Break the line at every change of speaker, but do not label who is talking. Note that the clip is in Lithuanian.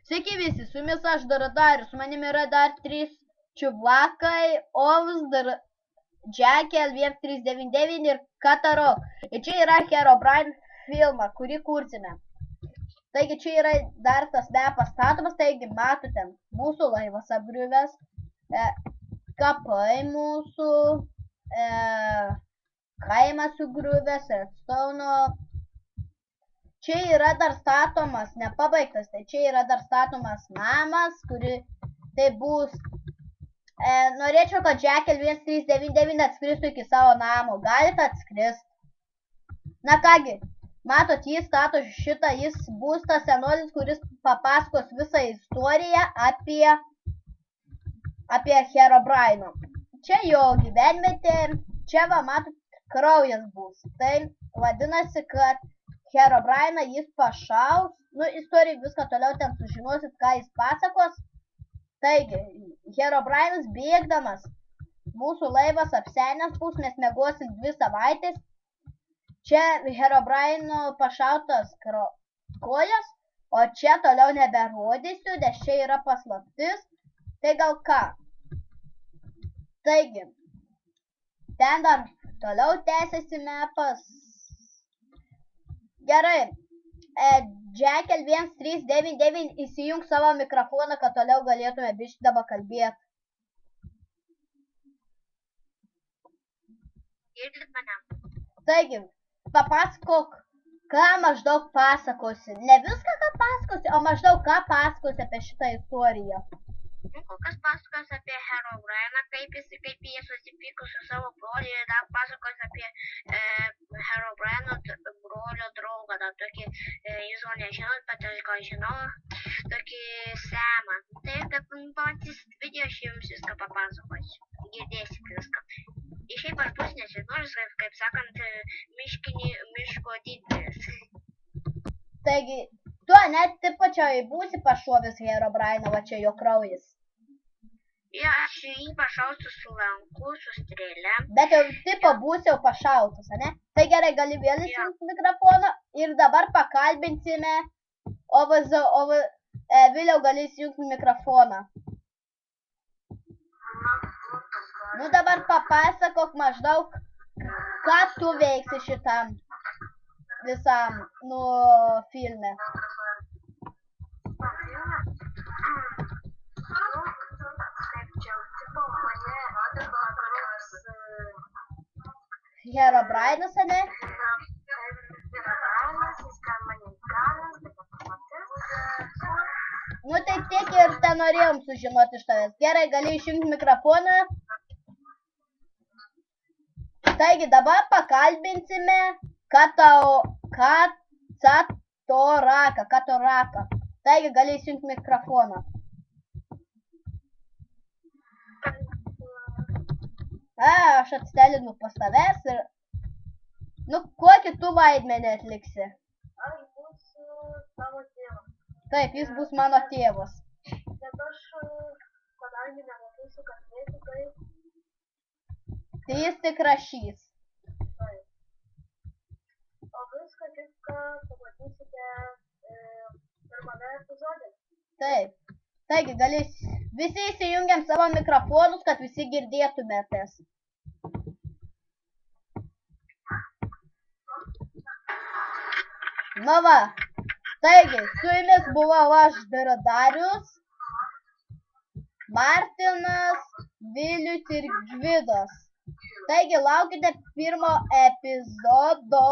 Sveiki visi, su jumis aš Darius, su manimi yra dar 3 čiuvakai, Ovs, Jekyll 1399 ir Katarok. Ir čia yra Herobrine filmą, kurį kursime. Taigi čia yra dar tas mepas statomas, taigi matote, mūsų laivas apgriuvęs, kapai mūsų, kaimas sugriuvęs, redstone. Čia yra dar statomas, nepabaigtas, tai čia yra dar statomas namas, kuri tai bus. Norėčiau, kad Jekyll 1399 atskristų iki savo namo. Galite atskristi. Na kągi, matot, jis stato šitą, jis bus tas senolis, kuris papasakos visą istoriją apie Herobrine. Čia jo gyvenvietė, čia va, matot, kraujas bus. Tai vadinasi, kad Herobrine jis pašaus, istoriją viską toliau ten sužinosit, ką jis pasakos. Taigi, Herobrinas bėgdamas, mūsų laivas apsenęs bus, mes miegosim 2 savaitės. Čia Herobrino pašautas kojas, o čia toliau neberodysiu, nes čia yra paslaptis. Tai gal ką? Taigi, ten dar toliau tęsiasi mepas. Gerai. Jekyll 1399 įsijung savo mikrofoną, kad toliau galėtume biškį dabar kalbėti.
Girdit mane?
Taigi, papasakok, ką maždaug pasakosi. Ne viską, ką pasakosi, o maždaug ką pasakosi apie šitą istoriją.
Kol kas pasakos apie Herobrine, kaip jie susipyko su savo broliu, ir dar pasakos apie Herobrine brolio draugą, dar tokį, jūs gal nežinot, bet aš gal žinau, tokį Semą. Tai, kad pamatysit video, aš jums viską papasakosiu, girdėsit viską. Ir šiaip aš bus nežinoris, kaip sakant, miško didvyris.
Taigi, tu net taip pačiai būsi pašovęs Herobrine, va čia jo kraujas.
Ja, aš jį pašausiu su lanku, su strėle.
Bet jau tipo būsi jau pašautas, ne? Tai gerai, gali vėl įsijungti mikrofoną ir dabar pakalbinsime vėliau gali įsijungti mikrofoną. Nu dabar papasakok maždaug, ką tu veiksi šitam visam, filme. Herobrinas, ne? Nu tai tiek ir ten norėjom sužinoti iš tavęs. Gerai, gali išjungti mikrofoną. Taigi dabar pakalbinsime Katoraką. Taigi gali išjungti mikrofoną. Aš atstelinu pas tavęs ir... kokį tu vaidmenį atliksi?
Aš būsiu tavo tėvas.
Taip, jis bus mano tėvas.
Bet aš, kadangi nemokysiu kalbėti,
tai jis tik rašys.
Taip. O viską pamatysite pirmame epizode.
Taip. Taigi, visi įsijungiam savo mikrofonus, kad visi girdėtumėtės. Nu va, taigi, su jumis buvau aš Darius, Martinas, Vilius ir Gvidas. Taigi, laukite pirmo epizodo.